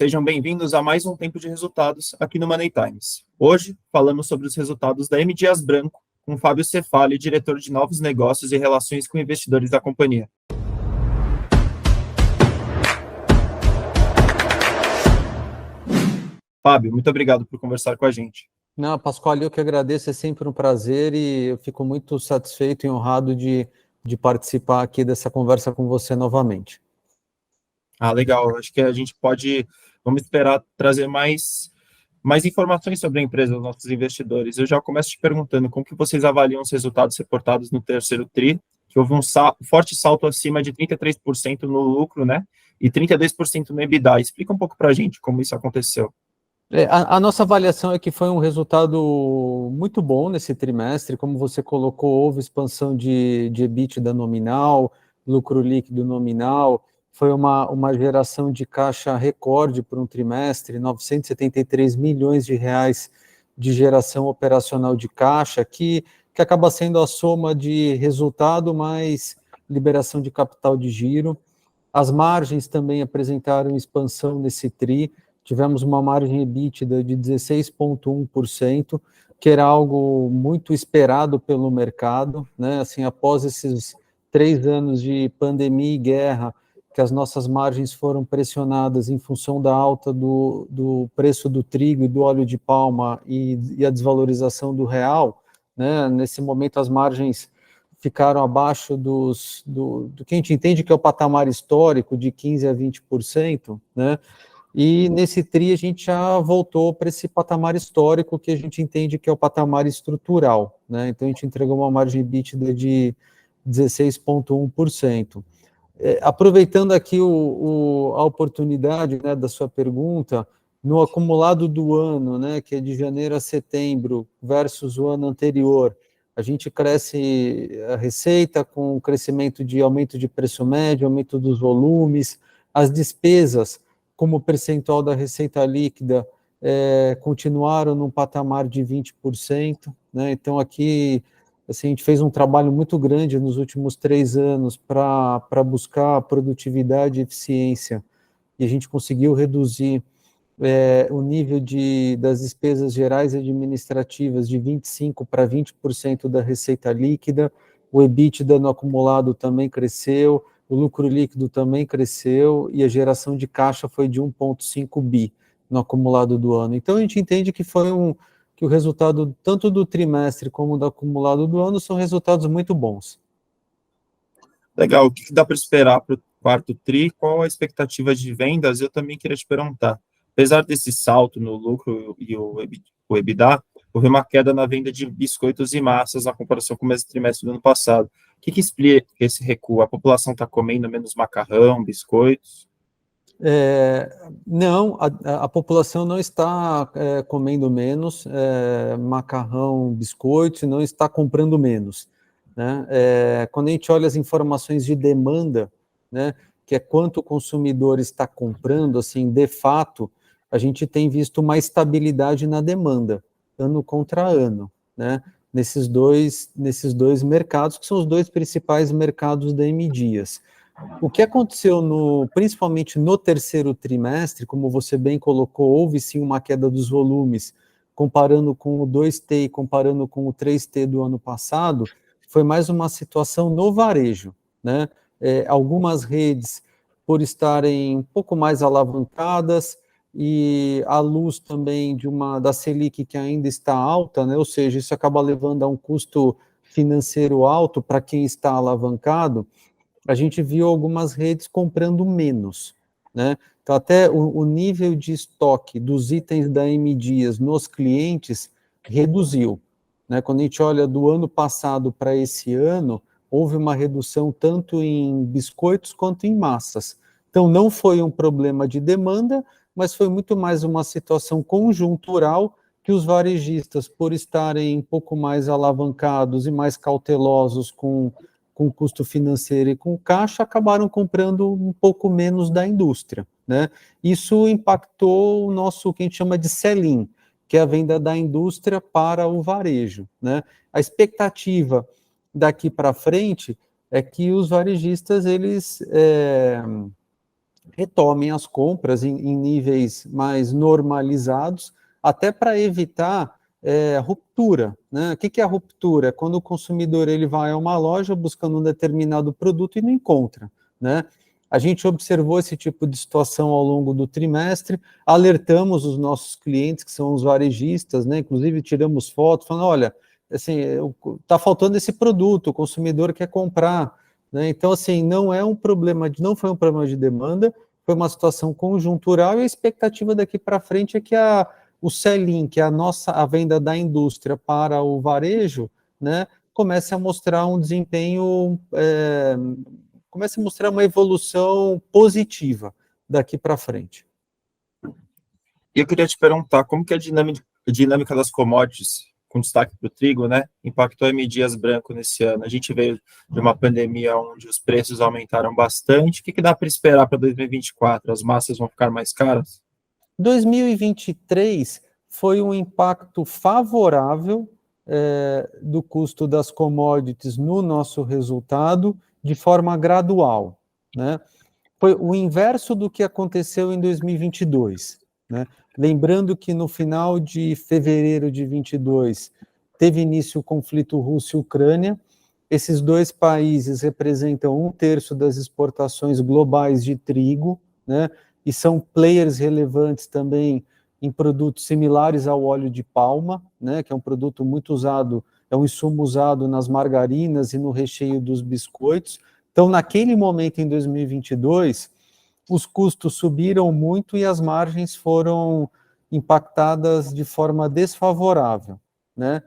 Sejam bem-vindos a mais um Tempo de Resultados aqui no Money Times. Hoje, falamos sobre os resultados da M. Dias Branco, com Fábio Cefaly, diretor de Novos Negócios e Relações com Investidores da companhia. Fábio, muito obrigado por conversar com a gente. Não, Pascoal, eu que agradeço, é sempre um prazer e eu fico muito satisfeito e honrado de participar aqui dessa conversa com você novamente. Legal. Acho que a gente vamos esperar trazer mais informações sobre a empresa aos nossos investidores. Eu já começo te perguntando como que vocês avaliam os resultados reportados no terceiro TRI, que houve um forte salto acima de 33% no lucro, né? E 32% no EBITDA. Explica um pouco para a gente como isso aconteceu. A nossa avaliação é que foi um resultado muito bom nesse trimestre, como você colocou, houve expansão de EBITDA nominal, lucro líquido nominal, foi uma geração de caixa recorde por um trimestre, 973 milhões de reais de geração operacional de caixa, que acaba sendo a soma de resultado mais liberação de capital de giro. As margens também apresentaram expansão nesse TRI, tivemos uma margem EBITDA de 16,1%, que era algo muito esperado pelo mercado, né? Assim, após esses 3 anos de pandemia e guerra, que as nossas margens foram pressionadas em função da alta do preço do trigo e do óleo de palma e a desvalorização do real, né? Nesse momento as margens ficaram abaixo do que a gente entende que é o patamar histórico de 15% a 20%, né? E nesse TRI a gente já voltou para esse patamar histórico que a gente entende que é o patamar estrutural, né? Então a gente entregou uma margem EBITDA de 16,1%. Aproveitando aqui a oportunidade, né, da sua pergunta, no acumulado do ano, né, que é de janeiro a setembro versus o ano anterior, a gente cresce a receita com o crescimento de aumento de preço médio, aumento dos volumes, as despesas como percentual da receita líquida, continuaram num patamar de 20%, né? Então, aqui, assim, a gente fez um trabalho muito grande nos últimos 3 anos para buscar produtividade e eficiência, e a gente conseguiu reduzir o nível das despesas gerais e administrativas de 25% para 20% da receita líquida, o EBITDA no acumulado também cresceu, o lucro líquido também cresceu e a geração de caixa foi de 1,5 bi no acumulado do ano. Então, a gente entende que que o resultado tanto do trimestre como do acumulado do ano são resultados muito bons. Legal. O que dá para esperar para o quarto TRI? Qual a expectativa de vendas? Eu também queria te perguntar. Apesar desse salto no lucro e o EBITDA, houve uma queda na venda de biscoitos e massas na comparação com o mesmo trimestre do ano passado. O que explica esse recuo? A população está comendo menos macarrão, biscoitos? Não, a população não está comendo menos macarrão, biscoitos, não está comprando menos, né? Quando a gente olha as informações de demanda, né, que é quanto o consumidor está comprando, assim, de fato, a gente tem visto uma estabilidade na demanda, ano contra ano, né? Nesses dois mercados, que são os dois principais mercados da M. Dias. O que aconteceu principalmente no terceiro trimestre, como você bem colocou, houve sim uma queda dos volumes, comparando com o 2T e comparando com o 3T do ano passado, foi mais uma situação no varejo, né? Algumas redes, por estarem um pouco mais alavancadas, e à luz também da Selic que ainda está alta, né? Ou seja, isso acaba levando a um custo financeiro alto para quem está alavancado, a gente viu algumas redes comprando menos, né? Então, até o nível de estoque dos itens da M. Dias nos clientes reduziu, né? Quando a gente olha do ano passado para esse ano, houve uma redução tanto em biscoitos quanto em massas. Então, não foi um problema de demanda, mas foi muito mais uma situação conjuntural que os varejistas, por estarem um pouco mais alavancados e mais cautelosos com custo financeiro e com caixa, acabaram comprando um pouco menos da indústria, né? Isso impactou o nosso, que a gente chama de sell-in, que é a venda da indústria para o varejo, né? A expectativa daqui para frente é que os varejistas, eles retomem as compras em níveis mais normalizados, até para evitar ruptura, né? O que é a ruptura? É quando o consumidor ele vai a uma loja buscando um determinado produto e não encontra, né? A gente observou esse tipo de situação ao longo do trimestre, alertamos os nossos clientes, que são os varejistas, né? Inclusive tiramos fotos, falando, olha, assim, está faltando esse produto, o consumidor quer comprar, né? Então, assim, não foi um problema de demanda, foi uma situação conjuntural e a expectativa daqui para frente é que o sell-in, que é a venda da indústria para o varejo, né, comece a mostrar um desempenho, comece a mostrar uma evolução positiva daqui para frente. E eu queria te perguntar, como que a dinâmica das commodities, com destaque para o trigo, né, impactou a M. Dias Branco nesse ano? A gente veio de uma pandemia onde os preços aumentaram bastante. O que dá para esperar para 2024? As massas vão ficar mais caras? 2023 foi um impacto favorável do custo das commodities no nosso resultado de forma gradual, né? Foi o inverso do que aconteceu em 2022, né? Lembrando que no final de fevereiro de 22 teve início o conflito Rússia-Ucrânia. Esses dois países representam 1/3 das exportações globais de trigo, né? E são players relevantes também em produtos similares ao óleo de palma, né? Que é um produto muito usado, é um insumo usado nas margarinas e no recheio dos biscoitos. Então, naquele momento, em 2022, os custos subiram muito e as margens foram impactadas de forma desfavorável, né?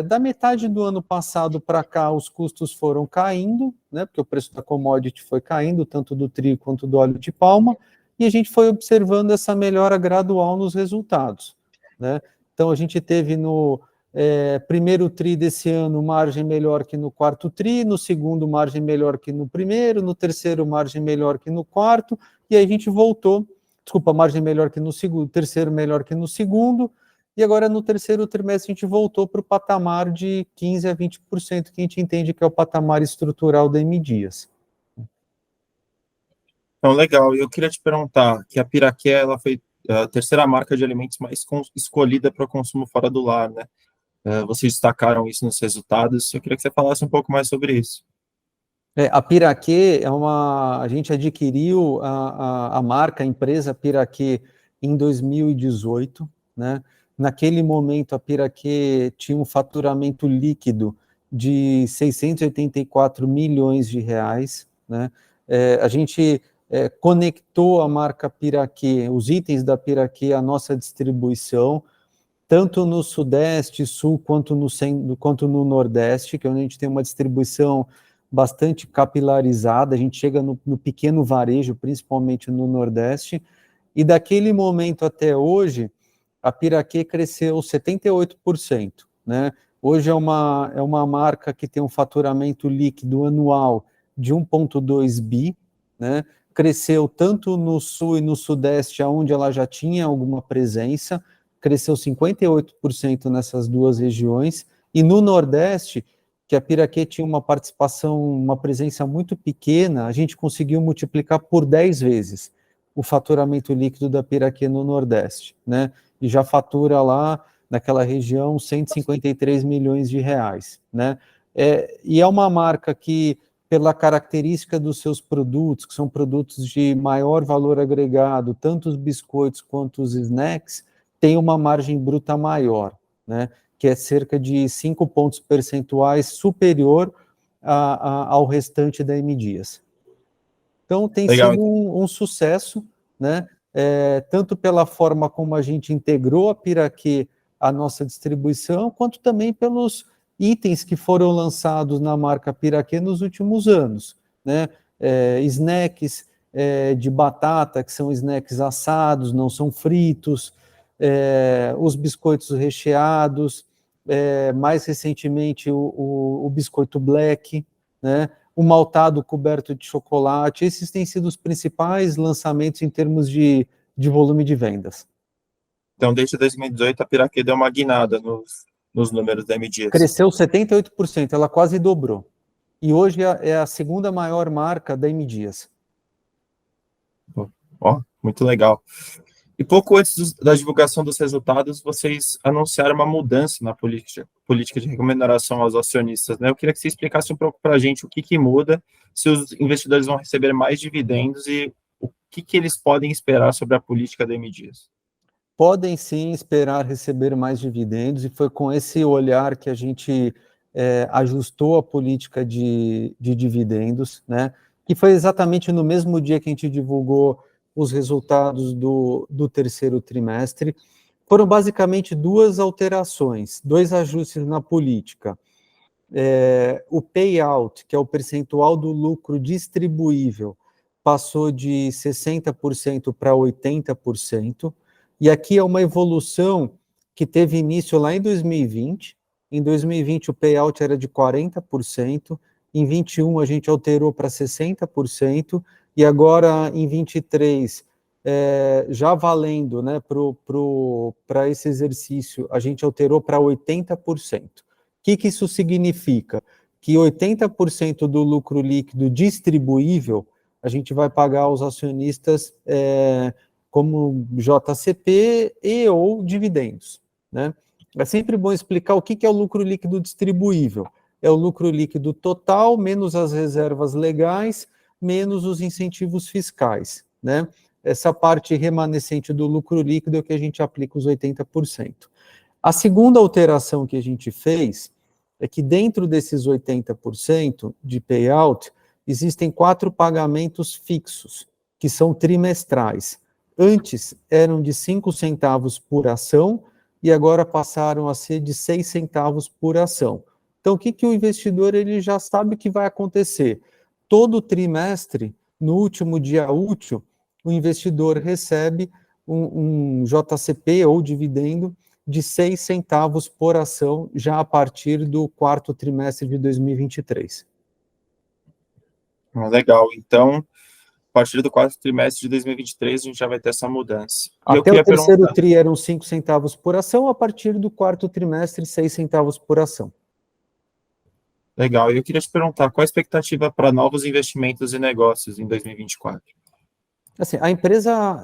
Da metade do ano passado para cá, os custos foram caindo, né? Porque o preço da commodity foi caindo, tanto do trigo quanto do óleo de palma, e a gente foi observando essa melhora gradual nos resultados, né? Então, a gente teve no primeiro tri desse ano, margem melhor que no quarto tri, no segundo, margem melhor que no primeiro, no terceiro, margem melhor que no quarto, e aí a gente voltou, margem melhor que no segundo, terceiro melhor que no segundo, e agora no terceiro trimestre a gente voltou para o patamar de 15% a 20%, que a gente entende que é o patamar estrutural da M. Dias. Então, legal. Eu queria te perguntar que a Piraquê, ela foi a terceira marca de alimentos mais escolhida para o consumo fora do lar, né? Vocês destacaram isso nos resultados. Eu queria que você falasse um pouco mais sobre isso. A Piraquê a gente adquiriu a marca, a empresa Piraquê em 2018, né? Naquele momento, a Piraquê tinha um faturamento líquido de 684 milhões de reais, né? A gente conectou a marca Piraquê, os itens da Piraquê à nossa distribuição, tanto no Sudeste, Sul, quanto no Nordeste, que é onde a gente tem uma distribuição bastante capilarizada, a gente chega no pequeno varejo, principalmente no Nordeste, e daquele momento até hoje, a Piraquê cresceu 78%, né? Hoje é uma marca que tem um faturamento líquido anual de 1,2 bi, né? Cresceu tanto no Sul e no Sudeste, onde ela já tinha alguma presença, cresceu 58% nessas duas regiões, e no Nordeste, que a Piraquê tinha uma participação, uma presença muito pequena, a gente conseguiu multiplicar por 10 vezes o faturamento líquido da Piraquê no Nordeste, né? E já fatura lá, naquela região, 153 milhões de reais, né? E é uma marca que, pela característica dos seus produtos, que são produtos de maior valor agregado, tanto os biscoitos quanto os snacks, tem uma margem bruta maior, né? Que é cerca de 5 pontos percentuais superior ao restante da M. Dias. Então, tem Legal. sido um sucesso, né? Tanto pela forma como a gente integrou a Piraquê à nossa distribuição, quanto também pelos itens que foram lançados na marca Piraquê nos últimos anos, né? Snacks de batata, que são snacks assados, não são fritos, os biscoitos recheados, mais recentemente o biscoito black, né? O maltado coberto de chocolate. Esses têm sido os principais lançamentos em termos de volume de vendas. Então, desde 2018, a Piraquê deu uma guinada nos números da M. Dias. Cresceu 78%, ela quase dobrou. E hoje é a segunda maior marca da M. Dias. Ó, muito legal. E pouco antes da divulgação dos resultados, vocês anunciaram uma mudança na política de remuneração aos acionistas, né? Eu queria que você explicasse um pouco para a gente o que que muda, se os investidores vão receber mais dividendos e o que que eles podem esperar sobre a política da M Dias. Podem sim esperar receber mais dividendos, e foi com esse olhar que a gente ajustou a política de dividendos, né? Que foi exatamente no mesmo dia que a gente divulgou os resultados do terceiro trimestre. Foram basicamente duas alterações, dois ajustes na política. O payout, que é o percentual do lucro distribuível, passou de 60% para 80%, e aqui é uma evolução que teve início lá em 2020. Em 2020 o payout era de 40%, em 21 a gente alterou para 60%, e agora em 23, já valendo, né, para esse exercício, a gente alterou para 80%. O que isso significa? Que 80% do lucro líquido distribuível a gente vai pagar aos acionistas como JCP e ou dividendos, né? É sempre bom explicar o que é o lucro líquido distribuível. É o lucro líquido total, menos as reservas legais, menos os incentivos fiscais, né? Essa parte remanescente do lucro líquido é o que a gente aplica os 80%. A segunda alteração que a gente fez é que dentro desses 80% de payout, existem 4 pagamentos fixos, que são trimestrais. Antes eram de 5 centavos por ação e agora passaram a ser de 6 centavos por ação. Então, o que o investidor ele já sabe que vai acontecer? Todo trimestre, no último dia útil, o investidor recebe um JCP ou dividendo de 6 centavos por ação já a partir do quarto trimestre de 2023. Legal. Então, a partir do quarto trimestre de 2023, a gente já vai ter essa mudança. E eu Até o queria terceiro perguntar. TRI eram 5 centavos por ação, a partir do quarto trimestre, 6 centavos por ação. Legal. E eu queria te perguntar, qual a expectativa para novos investimentos e negócios em 2024? Assim, a empresa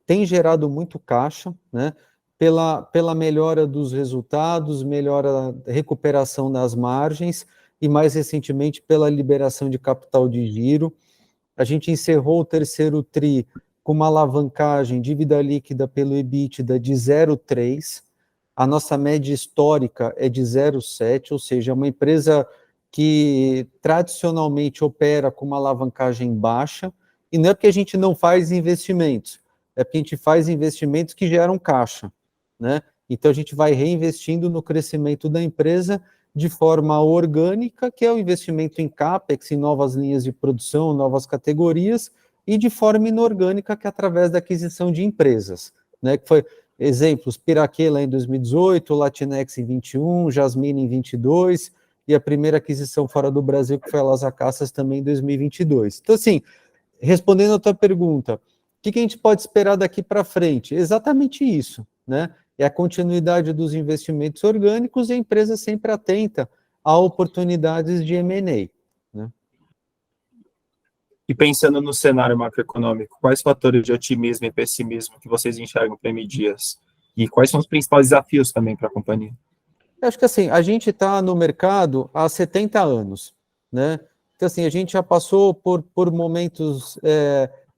tem gerado muito caixa, né? Pela melhora dos resultados, melhora, recuperação das margens e, mais recentemente, pela liberação de capital de giro. A gente encerrou o terceiro TRI com uma alavancagem, dívida líquida pelo EBITDA de 0,3. A nossa média histórica é de 0,7, ou seja, é uma empresa que tradicionalmente opera com uma alavancagem baixa, e não é porque a gente não faz investimentos, é porque a gente faz investimentos que geram caixa, né? Então a gente vai reinvestindo no crescimento da empresa de forma orgânica, que é o investimento em CAPEX, em novas linhas de produção, novas categorias, e de forma inorgânica, que é através da aquisição de empresas, né? Que foi exemplos, Piraquê lá em 2018, Latinex em 21, Jasmine em 22, e a primeira aquisição fora do Brasil, que foi a Las Acacias, também em 2022. Então, assim, respondendo a tua pergunta, o que a gente pode esperar daqui para frente? Exatamente isso, né? É a continuidade dos investimentos orgânicos e a empresa sempre atenta a oportunidades de M&A, né? E pensando no cenário macroeconômico, quais fatores de otimismo e pessimismo que vocês enxergam para M Dias? E quais são os principais desafios também para a companhia? Eu acho que assim, a gente está no mercado há 70 anos, né? Então, assim, a gente já passou por momentos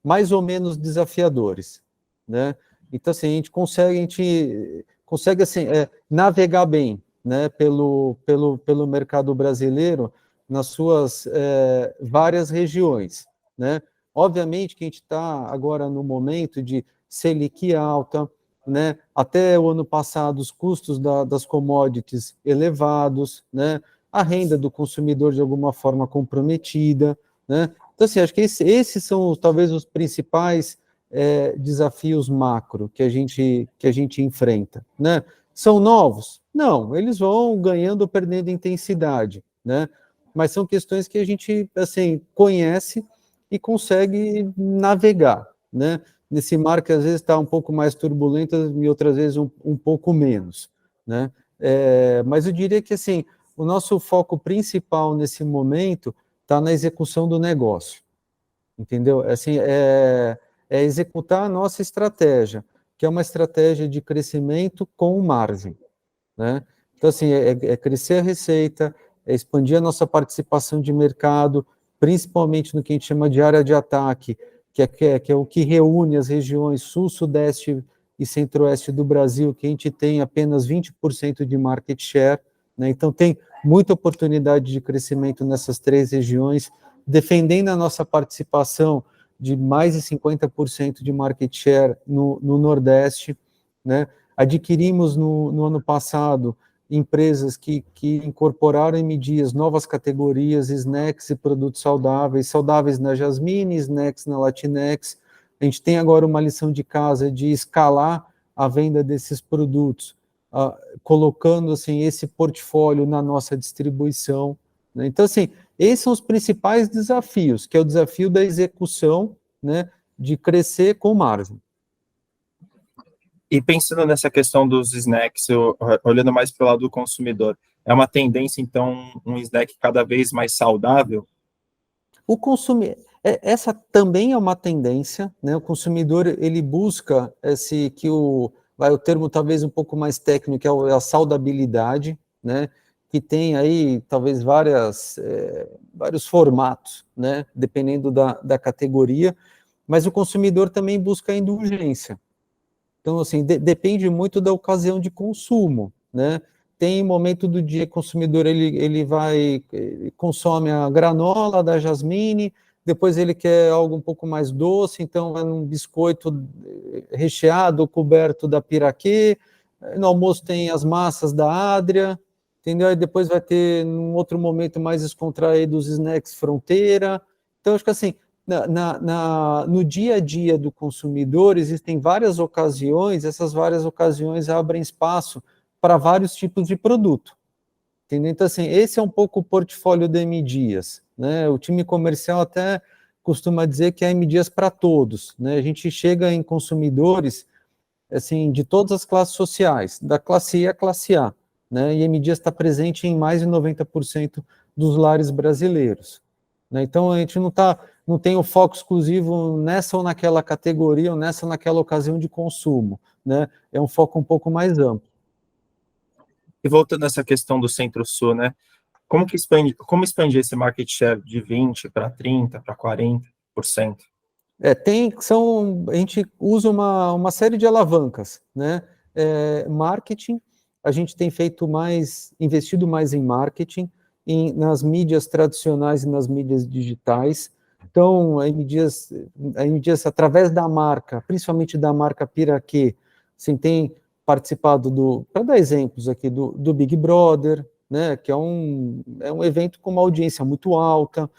mais ou menos desafiadores, né? Então, assim, a gente consegue assim, navegar bem, né, pelo mercado brasileiro nas suas várias regiões, né? Obviamente que a gente está agora no momento de Selic alta, né? Até o ano passado, os custos das commodities elevados, né? A renda do consumidor de alguma forma comprometida, né? Então, assim, acho que esses são talvez os principais desafios macro que a gente enfrenta, né? São novos? Não, eles vão ganhando ou perdendo intensidade, né? Mas são questões que a gente, assim, conhece e consegue navegar, né? Nesse mar que às vezes está um pouco mais turbulento e outras vezes um pouco menos, né? Mas eu diria que, assim, o nosso foco principal nesse momento está na execução do negócio. entendeu? Assim, é executar a nossa estratégia, que é uma estratégia de crescimento com margem, né? Então, assim, é crescer a receita, é expandir a nossa participação de mercado, principalmente no que a gente chama de área de ataque, que é o que reúne as regiões sul, sudeste e centro-oeste do Brasil, que a gente tem apenas 20% de market share, né? Então, tem muita oportunidade de crescimento nessas três regiões, defendendo a nossa participação de mais de 50% de market share no Nordeste, né? Adquirimos no ano passado empresas que incorporaram em M. Dias novas categorias, snacks e produtos saudáveis na Jasmine, snacks na Latinex. A gente tem agora uma lição de casa de escalar a venda desses produtos, colocando assim esse portfólio na nossa distribuição, né? Então, assim, esses são os principais desafios, que é o desafio da execução, né, de crescer com margem. E pensando nessa questão dos snacks, olhando mais para o lado do consumidor, é uma tendência, então, um snack cada vez mais saudável? O consumidor, essa também é uma tendência, né? O consumidor ele busca o termo talvez um pouco mais técnico, que é a saudabilidade, né? Que tem aí talvez vários formatos, né? Dependendo da categoria, mas o consumidor também busca a indulgência. Então, assim, depende muito da ocasião de consumo, né? Tem momento do dia que o consumidor ele consome a granola da Jasmine, depois ele quer algo um pouco mais doce, então é um biscoito recheado, coberto da piraquê. No almoço tem as massas da Adria, entendeu? E depois vai ter, num outro momento mais descontraído, os snacks fronteira. Então, acho que assim, no dia a dia do consumidor, existem várias ocasiões, essas várias ocasiões abrem espaço para vários tipos de produto. Entendeu? Então, assim, esse é um pouco o portfólio da M. Dias, né? O time comercial até costuma dizer que é M. Dias para todos, né? A gente chega em consumidores, assim, de todas as classes sociais, da classe E à classe A, né? E M. Dias está presente em mais de 90% dos lares brasileiros, né? Então, a gente não tem o foco exclusivo nessa ou naquela categoria, ou nessa ou naquela ocasião de consumo, né? É um foco um pouco mais amplo. E voltando a essa questão do Centro-Sul, né? Como expandir esse market share de 20 para 30, para 40%? A gente usa uma série de alavancas, né? Marketing, a gente tem investido mais em marketing, nas mídias tradicionais e nas mídias digitais. Então, a M. Dias, através da marca, principalmente da marca Piraquê, assim, tem participado para dar exemplos aqui, do Big Brother, né? Que é um evento com uma audiência muito alta.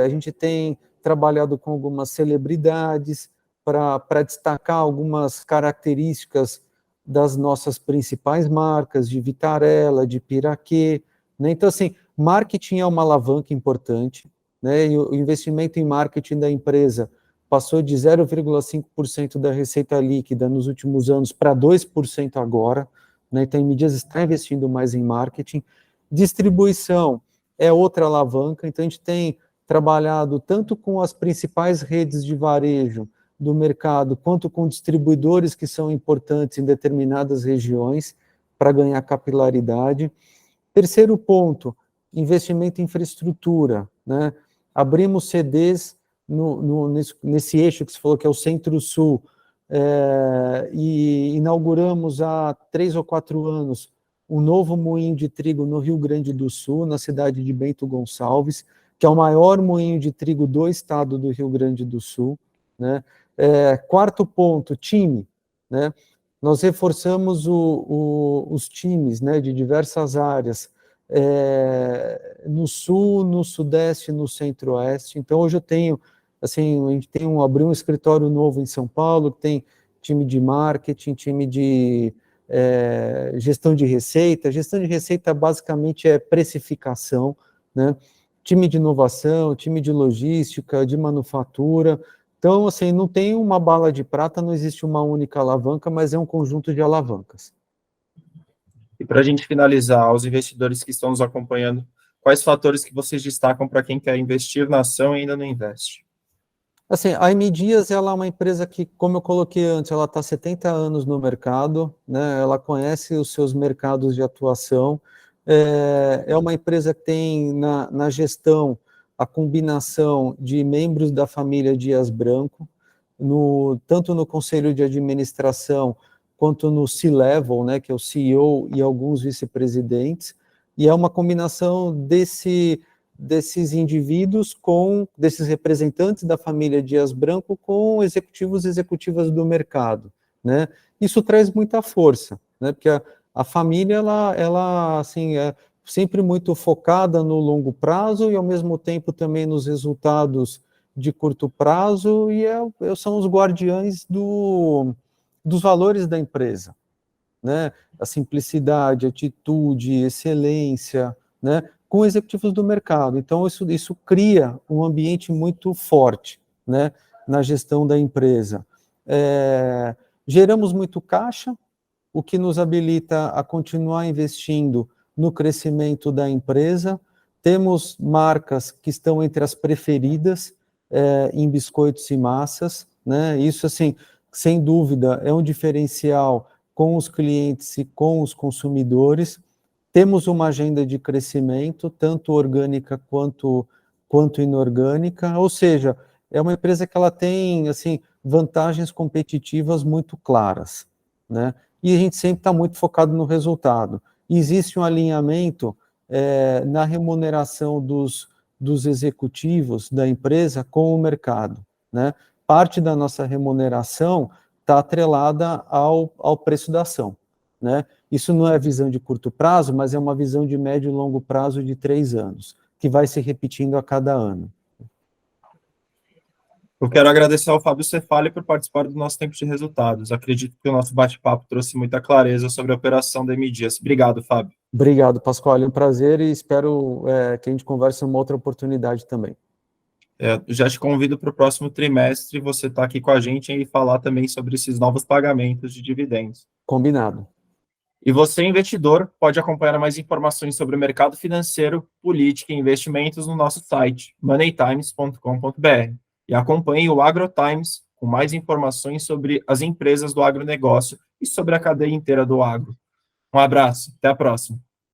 A gente tem trabalhado com algumas celebridades para destacar algumas características das nossas principais marcas, de Vitarella, de Piraquê, né? Então, assim, marketing é uma alavanca importante, né? E o investimento em marketing da empresa passou de 0,5% da receita líquida nos últimos anos para 2% agora, né? Então, a M. Dias está investindo mais em marketing. Distribuição é outra alavanca, então a gente tem trabalhado tanto com as principais redes de varejo do mercado, quanto com distribuidores que são importantes em determinadas regiões para ganhar capilaridade. Terceiro ponto, investimento em infraestrutura, né? Abrimos CDs nesse eixo que você falou que é o Centro-Sul, e inauguramos há 3 ou 4 anos um novo moinho de trigo no Rio Grande do Sul, na cidade de Bento Gonçalves, que é o maior moinho de trigo do estado do Rio Grande do Sul, né? Quarto ponto, time, né? Nós reforçamos os times, né, de diversas áreas, no sul, no sudeste, no centro-oeste. Então, hoje assim, a gente abriu um escritório novo em São Paulo, que tem time de marketing, time de gestão de receita. Gestão de receita, basicamente, é precificação, né? Time de inovação, time de logística, de manufatura. Então, assim, não tem uma bala de prata, não existe uma única alavanca, mas é um conjunto de alavancas. E para a gente finalizar, aos investidores que estão nos acompanhando, quais fatores que vocês destacam para quem quer investir na ação e ainda não investe? Assim, a M Dias, ela é uma empresa que, como eu coloquei antes, ela está 70 anos no mercado, né? Ela conhece os seus mercados de atuação, é uma empresa que tem na gestão a combinação de membros da família Dias Branco, tanto no conselho de administração quanto no C-Level, né, que é o CEO e alguns vice-presidentes, e é uma combinação desses indivíduos desses representantes da família Dias Branco com executivos e executivas do mercado, né? Isso traz muita força, né? Porque a família, ela assim, é sempre muito focada no longo prazo e, ao mesmo tempo, também nos resultados de curto prazo, e são os guardiães dos valores da empresa, né? A simplicidade, atitude, excelência, né? Com executivos do mercado. Então, isso cria um ambiente muito forte, né? Na gestão da empresa. Geramos muito caixa, o que nos habilita a continuar investindo no crescimento da empresa. Temos marcas que estão entre as preferidas em biscoitos e massas, né? Isso, assim, sem dúvida, é um diferencial com os clientes e com os consumidores. Temos uma agenda de crescimento, tanto orgânica quanto inorgânica, ou seja, é uma empresa que ela tem, assim, vantagens competitivas muito claras, né? E a gente sempre está muito focado no resultado. E existe um alinhamento na remuneração dos executivos da empresa com o mercado, né? Parte da nossa remuneração está atrelada ao preço da ação, né? Isso não é visão de curto prazo, mas é uma visão de médio e longo prazo de 3 anos, que vai se repetindo a cada ano. Eu quero agradecer ao Fábio Cefali por participar do nosso tempo de resultados. Acredito que o nosso bate-papo trouxe muita clareza sobre a operação da M Dias. Obrigado, Fábio. Obrigado, Pascoal. É um prazer e espero que a gente converse em uma outra oportunidade também. Já te convido para o próximo trimestre você estar aqui com a gente e falar também sobre esses novos pagamentos de dividendos. Combinado. E você, investidor, pode acompanhar mais informações sobre o mercado financeiro, política e investimentos no nosso site, moneytimes.com.br. E acompanhe o AgroTimes com mais informações sobre as empresas do agronegócio e sobre a cadeia inteira do agro. Um abraço, até a próxima.